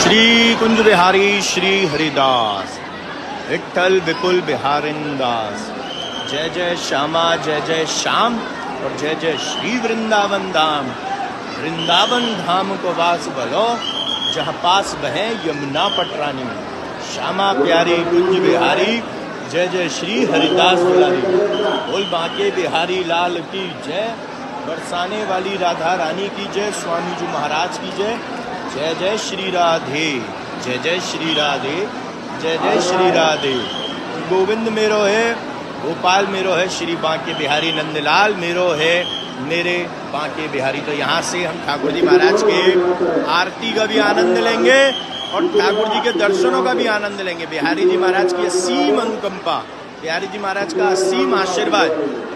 श्री कुंज बिहारी श्री हरिदास विठ्ठल विपुल बिहारिंदास। जय जय श्यामा जय जय श्याम और जय जय श्री वृंदावन धाम। वृंदावन धाम को वास भलो जहाँ पास बहे यमुना पटरानी। श्यामा प्यारी कुंज बिहारी जय जय श्री हरिदास दुलारी। बोल बांके बिहारी लाल की जय। बरसाने वाली राधा रानी की जय। स्वामी जी महाराज की जय। जय जय श्री राधे जय जय श्री राधे जय जय श्री राधे। गोविंद मेरो है गोपाल मेरो है श्री बांके बिहारी नंदलाल मेरो है मेरे बांके बिहारी। तो यहाँ से हम ठाकुर जी महाराज के आरती का भी आनंद लेंगे और ठाकुर जी के दर्शनों का भी आनंद लेंगे। बिहारी जी महाराज की असीम अनुकंपा, बिहारी जी महाराज का असीम आशीर्वाद,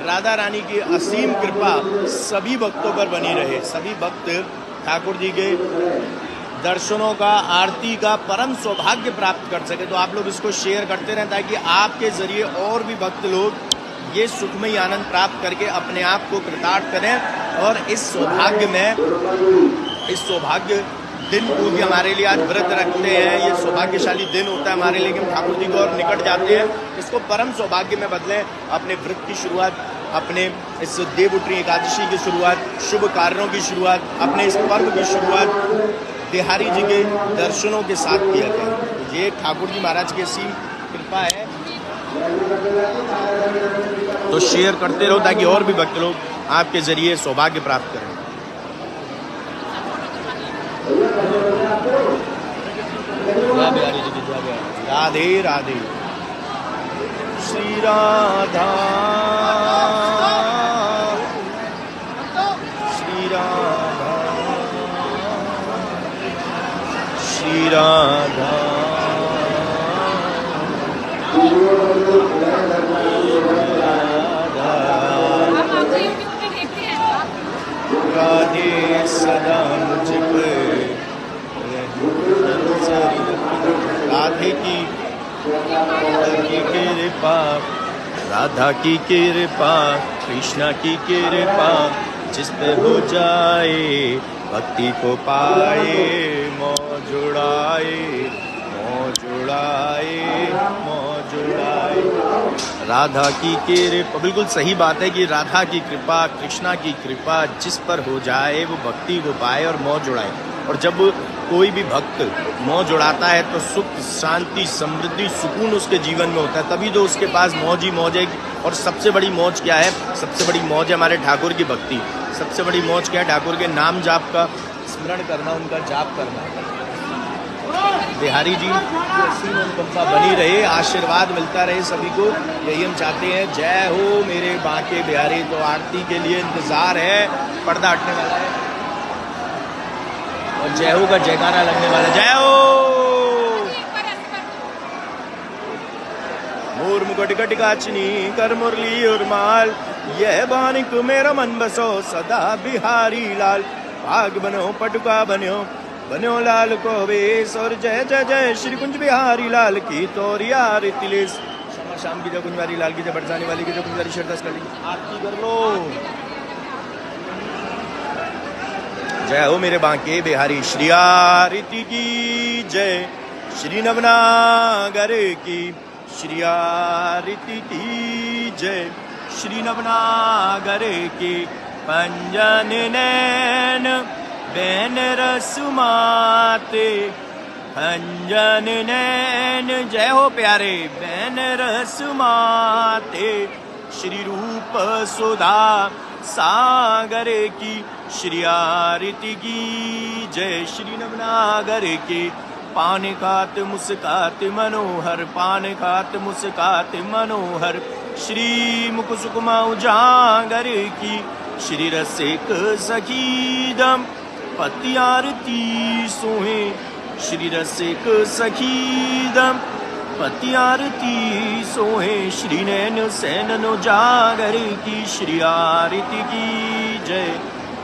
राधा रानी की असीम कृपा सभी भक्तों पर बनी रहे। सभी भक्त ठाकुर जी के दर्शनों का, आरती का परम सौभाग्य प्राप्त कर सके। तो आप लोग इसको शेयर करते रहें ताकि आपके जरिए और भी भक्त लोग ये सुखमय आनंद प्राप्त करके अपने आप को कृतार्थ करें। और इस सौभाग्य दिन को भी हमारे लिए आज व्रत रखते हैं। ये सौभाग्यशाली दिन होता है हमारे लिए कि हम ठाकुर जी को और निकट जाते हैं। इसको परम सौभाग्य में बदलें। अपने व्रत की शुरुआत, अपने इस देवउठनी एकादशी की शुरुआत, शुभ कार्यों की शुरुआत, अपने इस पर्व की शुरुआत बिहारी जी के दर्शनों के साथ किया जाए। ये ठाकुर जी महाराज की असीम कृपा है। तो शेयर करते रहो ताकि और भी भक्त लोग आपके जरिए सौभाग्य प्राप्त करें। जय बिहारी जी की जय। राधे राधे। श्री राधा श्री राधा श्री राधा राधे सदा मुझ पे राधे की कृपा, राधा की कृपा, कृष्णा की कृपा जिस पे हो जाए भक्ति को पाए। मौज उड़ाए मौज उड़ाए मौज उड़ाए। राधा की कृपा, बिल्कुल सही बात है कि राधा की कृपा, कृष्णा की कृपा जिस पर हो जाए वो भक्ति को पाए और मौज उड़ाए। और जब कोई भी भक्त मौज उड़ाता है तो सुख, शांति, समृद्धि, सुकून उसके जीवन में होता है। तभी तो उसके पास मौज ही मौज है। और सबसे बड़ी मौज क्या है? सबसे बड़ी मौज है हमारे ठाकुर की भक्ति। सबसे बड़ी मौज क्या है? ठाकुर के नाम जाप का स्मरण करना, उनका जाप करना। बिहारी जी की असीम अनुकंपा बनी रहे, आशीर्वाद मिलता रहे सभी को, यही हम चाहते हैं। जय हो मेरे बांके बिहारी। तो आरती के लिए इंतजार है, पर्दा हटने वाला है और जय हो का जयकारा लगने वाला। जय हो। मोर मुकुट कट काचनी कर मुरली और माल, यह बानिक मेरा मन बसो सदा बिहारी लाल। भाग बनो पटुका बनो बनो लाल को वेश और जय जय जय श्री कुंज बिहारी लाल की तोरिया रितिलेश। श्यामा श्याम की जय, कुंज बिहारी लाल की जय, बरसाने वाली की जय, कुंज बिहारी शरदास कर ली। आरती कर लो। जय हो मेरे बांके बिहारी। श्री आरती की जय। श्री नवनागर की श्री आरती की जय। श्री नवनागर की पंजन नैन बैन रसुमाते, पंजन नैन जय हो प्यारे बैन रसुमाते। श्री रूप सुधा सागर की श्री आरती की जय। श्री नवनागर के पान खात मुस्कात मनोहर, पान खात मुस्कात मनोहर। श्री मुख सुकुमा उजागर की श्री रसिक सखीदम पति आरती सोहे। श्री रसिक सखीदम पति आरती सोहे। श्री नैन सैननो जागर की श्री आरती की जय।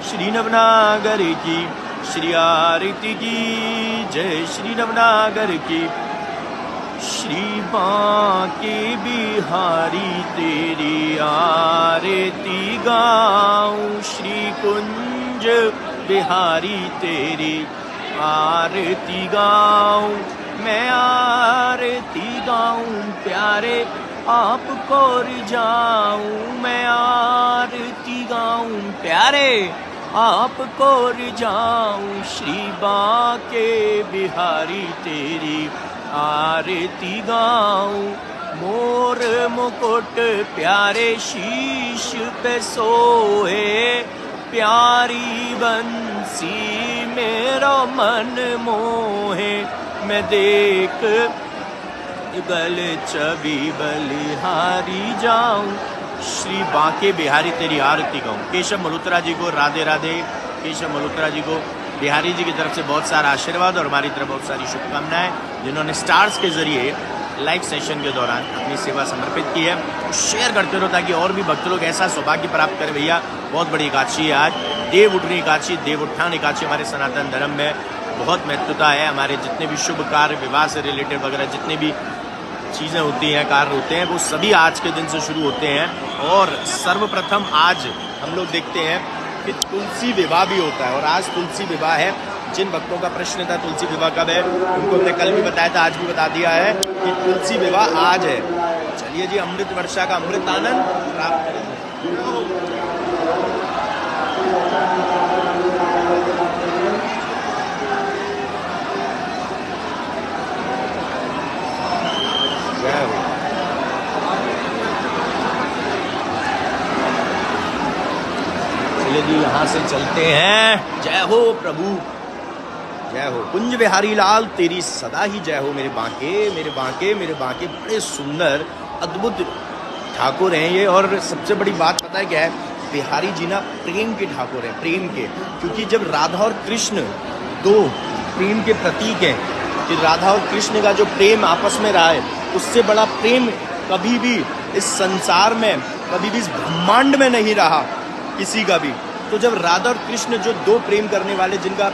श्री नवनागर की श्री आरती की जय। श्री नवनागर की श्री बांके बिहारी तेरी आरती गाऊं। श्री कुंज बिहारी तेरी आरती गाऊं, मैं आरती गाऊं प्यारे आपको रिझाऊं, मैं आरती गाऊं प्यारे आपको रिझाऊं, श्री बांके बिहारी तेरी आरती गाऊं, मोर मुकुट प्यारे शीश पे सोए, प्यारी बंसी मेरा मन मोहे, मैं देख गल छवि बलिहारी जाऊं, श्री बांके बिहारी तेरी आरती गाऊं। केशव मल्होत्रा जी को राधे राधे। केशव मल्होत्रा जी को बिहारी जी की तरफ से बहुत सारा आशीर्वाद और हमारी तरफ बहुत सारी शुभकामनाएं, जिन्होंने स्टार्स के जरिए लाइव सेशन के दौरान अपनी सेवा समर्पित की है। शेयर करते रहो ताकि और भी भक्त लोग ऐसा सौभाग्य प्राप्त करें। भैया बहुत बड़ी एकादशी है आज, देव उठनी एकादशी, देव उत्थान एकादशी हमारे सनातन धर्म में बहुत महत्वता है। हमारे जितने भी शुभ कार्य, विवाह से रिलेटेड वगैरह जितने भी चीज़ें होती हैं, कार्य होते हैं, वो सभी आज के दिन से शुरू होते हैं। और सर्वप्रथम आज हम लोग देखते हैं कि तुलसी विवाह भी होता है, और आज तुलसी विवाह है। जिन भक्तों का प्रश्न था तुलसी विवाह कब है, उनको हमने कल भी बताया था, आज भी बता दिया है कि तुलसी विवाह आज है। चलिए जी, अमृत वर्षा का अमृत आनंद प्राप्त करें। जी यहाँ से चलते हैं। जय हो प्रभु, जय हो कुंज बिहारी लाल तेरी सदा ही जय हो। मेरे बांके, मेरे बांके, मेरे बांके बड़े सुंदर अद्भुत ठाकुर हैं ये। और सबसे बड़ी बात पता है क्या है, बिहारी जी ना प्रेम के ठाकुर हैं, प्रेम के। क्योंकि जब राधा और कृष्ण दो प्रेम के प्रतीक हैं, कि राधा और कृष्ण का जो प्रेम आपस में रहा है, उससे बड़ा प्रेम कभी भी इस संसार में, कभी भी इस ब्रह्मांड में नहीं रहा किसी का भी। तो जब राधा और कृष्ण जो दो प्रेम करने वाले, जिनका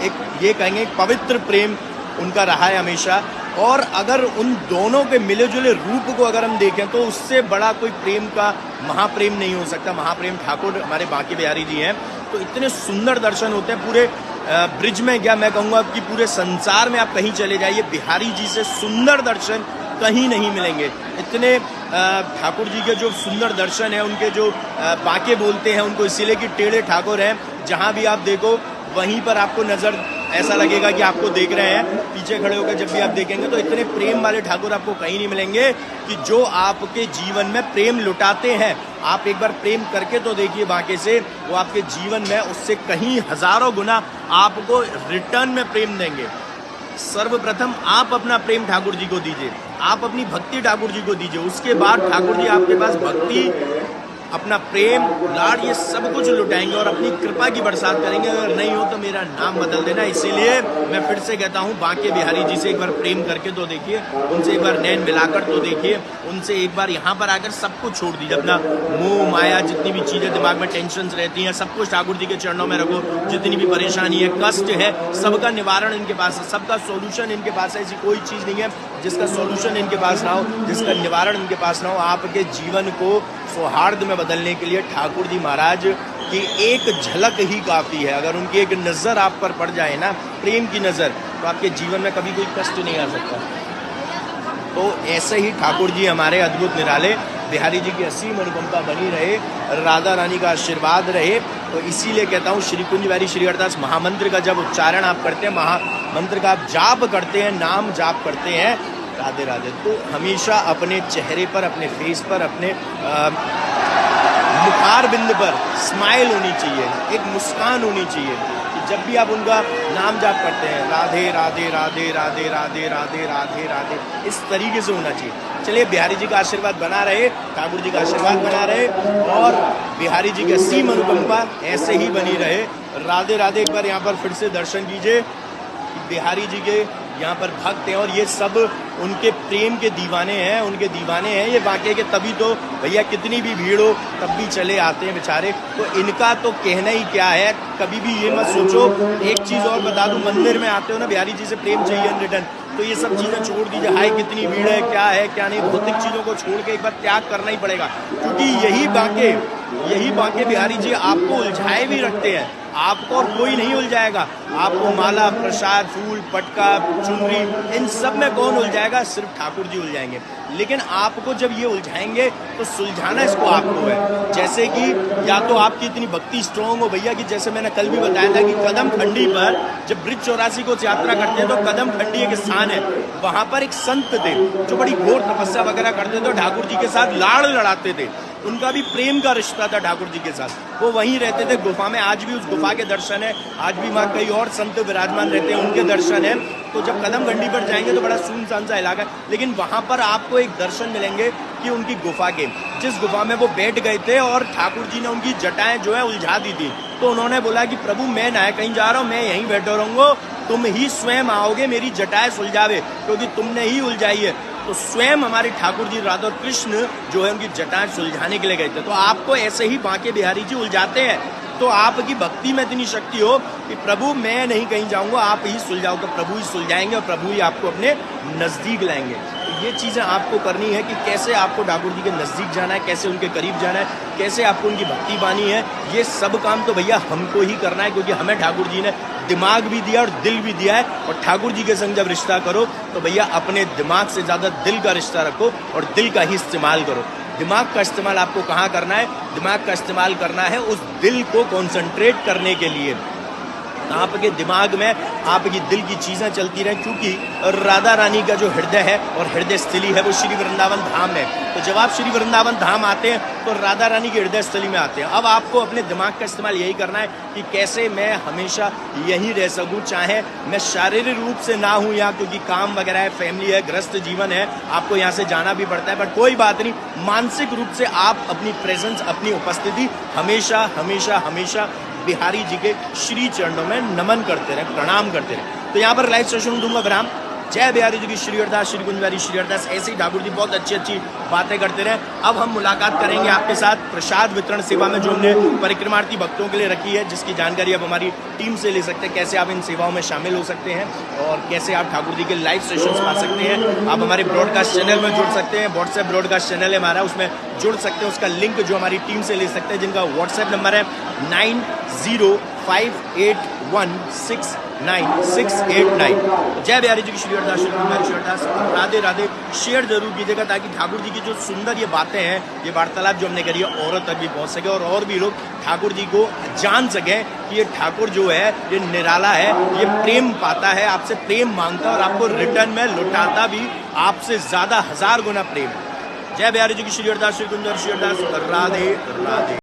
एक ये कहेंगे पवित्र प्रेम उनका रहा है हमेशा, और अगर उन दोनों के मिले जुले रूप को अगर हम देखें तो उससे बड़ा कोई प्रेम का महाप्रेम नहीं हो सकता। महाप्रेम ठाकुर हमारे बांके बिहारी जी हैं। तो इतने सुंदर दर्शन होते हैं पूरे ब्रिज में, क्या मैं कहूँगा कि पूरे संसार में आप कहीं चले जाइए, बिहारी जी से सुंदर दर्शन कहीं नहीं मिलेंगे। इतने ठाकुर जी के जो सुंदर दर्शन है, उनके जो बांके बोलते हैं उनको इसीलिए कि टेढ़े ठाकुर हैं। जहाँ भी आप देखो वहीं पर आपको नज़र ऐसा लगेगा कि आपको देख रहे हैं, पीछे खड़े होकर जब भी आप देखेंगे तो इतने प्रेम वाले ठाकुर आपको कहीं नहीं मिलेंगे, कि जो आपके जीवन में प्रेम लुटाते हैं। आप एक बार प्रेम करके तो देखिए बांके से, वो आपके जीवन में उससे कहीं हजारों गुना आपको रिटर्न में प्रेम देंगे। सर्वप्रथम आप अपना प्रेम ठाकुर जी को दीजिए, आप अपनी भक्ति ठाकुर जी को दीजिए, उसके बाद ठाकुर जी आपके पास भक्ति, अपना प्रेम, लाड, ये सब कुछ लुटाएंगे और अपनी कृपा की बरसात करेंगे। अगर नहीं हो तो मेरा नाम बदल देना। इसीलिए मैं फिर से कहता हूँ, बांके बिहारी जी से एक बार प्रेम करके तो देखिए, उनसे एक बार नैन मिलाकर तो देखिए, उनसे एक बार यहाँ पर आकर सब कुछ छोड़ दीजिए। अपना मोह माया, जितनी भी चीज़ें दिमाग में टेंशन रहती हैं, सब कुछ ठाकुर जी के चरणों में रखो। जितनी भी परेशानी है, कष्ट है, सबका निवारण इनके पास है, सबका सोल्यूशन इनके पास है। ऐसी कोई चीज़ नहीं है जिसका सोल्यूशन इनके पास ना हो, जिसका निवारण इनके पास ना हो। आपके जीवन को सौहार्द में बदलने के लिए ठाकुर जी महाराज की एक झलक ही काफ़ी है। अगर उनकी एक नज़र आप पर पड़ जाए ना, प्रेम की नज़र, तो आपके जीवन में कभी कोई कष्ट नहीं आ सकता। तो ऐसे ही ठाकुर जी हमारे अद्भुत निराले, बिहारी जी की असीम अनुकंपा बनी रहे, राधा रानी का आशीर्वाद रहे। तो इसीलिए कहता हूँ, श्री कुंज बिहारी श्री हरिदास महामंत्र का जब उच्चारण आप करते हैं, महामंत्र का आप जाप करते हैं, नाम जाप करते हैं, राधे राधे, तो हमेशा अपने चेहरे पर, अपने फेस पर, अपने मुखार बिंद पर स्माइल होनी चाहिए, एक मुस्कान होनी चाहिए। कि जब भी आप उनका नाम जाप करते हैं, राधे राधे राधे राधे राधे राधे राधे राधे, इस तरीके से होना चाहिए। चलिए, बिहारी जी का आशीर्वाद बना रहे, ठाकुर जी का आशीर्वाद बना रहे, और बिहारी जी की असीम अनुकंपा ऐसे ही बनी रहे। राधे राधे। एक बार यहाँ पर फिर से दर्शन कीजिए, बिहारी जी के यहाँ पर भक्त हैं, और ये सब उनके प्रेम के दीवाने हैं, उनके दीवाने हैं ये बांके के, तभी तो भैया कितनी भी भीड़ हो तब भी चले आते हैं बेचारे। तो इनका तो कहना ही क्या है, कभी भी ये मत सोचो। एक चीज और बता दूं, मंदिर में आते हो ना, बिहारी जी से प्रेम चाहिए इन रिटर्न, तो ये सब चीजें छोड़ दीजिए। हाय कितनी भीड़ है, क्या है क्या नहीं, भौतिक चीजों को छोड़ के एक बार त्याग करना ही पड़ेगा, क्योंकि यही बांके बिहारी जी आपको उलझाए भी रखते हैं। आपको और कोई नहीं उलझाएगा। आपको माला, प्रसाद, फूल, पटका, चुनरी, इन सब में कौन उलझाएगा? सिर्फ ठाकुर जी उलझाएंगे। लेकिन आपको जब ये उलझाएंगे तो सुलझाना इसको आपको है। जैसे कि या तो आपकी इतनी भक्ति स्ट्रांग हो भैया कि जैसे मैंने कल भी बताया था कि कदम खंडी पर जब ब्रिज 84 को यात्रा करते हैं तो कदम खंडी एक स्थान है, वहां पर एक संत थे जो बड़ी घोर तपस्या वगैरह करते थे, ठाकुर जी के साथ लाड़ लड़ाते थे। उनका भी प्रेम का रिश्ता था ठाकुर जी के साथ, वो वहीं रहते थे गुफा में। आज भी उस गुफा के दर्शन है, आज भी वहाँ कई और संत विराजमान रहते हैं, उनके दर्शन है। तो जब कदम घंटी पर जाएंगे तो बड़ा सुनसान सा इलाका है, लेकिन वहां पर आपको एक दर्शन मिलेंगे कि उनकी गुफा के, जिस गुफा में वो बैठ गए थे और ठाकुर जी ने उनकी जटाएं जो है उलझा दी थी। तो उन्होंने बोला कि प्रभु मैं ना कहीं जा रहा हूँ, मैं यहीं बैठा रहूंगा, तुम ही स्वयं आओगे मेरी जटाएं सुलझावे, क्योंकि तुमने ही उलझाई है। तो स्वयं हमारे ठाकुर जी राधा कृष्ण जो है उनकी जटाएं सुलझाने के लिए गए थे। तो आपको ऐसे ही बांके बिहारी जी उलझाते हैं। तो आपकी भक्ति में इतनी शक्ति हो कि प्रभु मैं नहीं कहीं जाऊंगा, आप ही सुलझाओ, तो प्रभु ही सुलझाएंगे और प्रभु ही आपको अपने नजदीक लाएंगे। तो ये चीजें आपको करनी है कि कैसे आपको ठाकुर जी के नजदीक जाना है, कैसे उनके करीब जाना है, कैसे आपको उनकी भक्ति पानी है। ये सब काम तो भैया हमको ही करना है, क्योंकि हमें ठाकुर जी ने दिमाग भी दिया और दिल भी दिया है। और ठाकुर जी के संग जब रिश्ता करो तो भैया अपने दिमाग से ज्यादा दिल का रिश्ता रखो और दिल का ही इस्तेमाल करो। दिमाग का इस्तेमाल आपको कहाँ करना है? दिमाग का इस्तेमाल करना है उस दिल को कॉन्सेंट्रेट करने के लिए। आपके दिमाग में आपकी दिल की चीजें चलती रहे, क्योंकि राधा रानी का जो हृदय है और हृदय स्थली है वो श्री वृंदावन धाम है। तो जब आप श्री वृंदावन धाम आते हैं तो राधा रानी की हृदय स्थली में आते हैं। अब आपको अपने दिमाग का इस्तेमाल यही करना है कि कैसे मैं हमेशा यहीं रह सकूं, चाहे मैं शारीरिक रूप से ना हूं यहाँ, क्योंकि काम वगैरह है, फैमिली है, ग्रस्त जीवन है, आपको यहाँ से जाना भी पड़ता है, बट कोई बात नहीं, मानसिक रूप से आप अपनी प्रेजेंस, अपनी उपस्थिति हमेशा हमेशा हमेशा बिहारी जी के श्री चरणों में नमन करते रहे, प्रणाम करते रहे। तो यहाँ पर लाइव सेशन दूंगा विराम। जय बिहारी जी की श्री हरदास, श्री कुंज बिहारी श्री हरदास। ऐसे ही ठाकुर जी बहुत अच्छी अच्छी बातें करते रहे। अब हम मुलाकात करेंगे आपके साथ प्रसाद वितरण सेवा में, जो हमने परिक्रमार्थी भक्तों के लिए रखी है, जिसकी जानकारी अब हमारी टीम से ले सकते हैं, कैसे आप इन सेवाओं में शामिल हो सकते हैं और कैसे आप ठाकुर जी के लाइव सेशंस पा सकते हैं। आप हमारे ब्रॉडकास्ट चैनल में जुड़ सकते हैं, व्हाट्सएप ब्रॉडकास्ट चैनल है हमारा, उसमें जुड़ सकते हैं। उसका लिंक जो हमारी टीम से ले सकते हैं, जिनका व्हाट्सएप नंबर है 9058169689। जय बिहारी जी की श्री हरदास, श्री हरदास। राधे राधे। शेयर जरूर कीजिएगा ताकि ठाकुर जी की जो सुंदर ये बातें हैं, ये वार्तालाप जो हमने करी है, औरों तक भी पहुंच सके और भी लोग ठाकुर जी को जान सकें कि ये ठाकुर जो है ये निराला है, ये प्रेम पाता है, आपसे प्रेम मांगता है और आपको रिटर्न में लौटाता भी आपसे ज्यादा 1000 गुना प्रेम। जय बिहारी जी की श्री हरदास, श्री कुंज श्री हरदास। राधे राधे।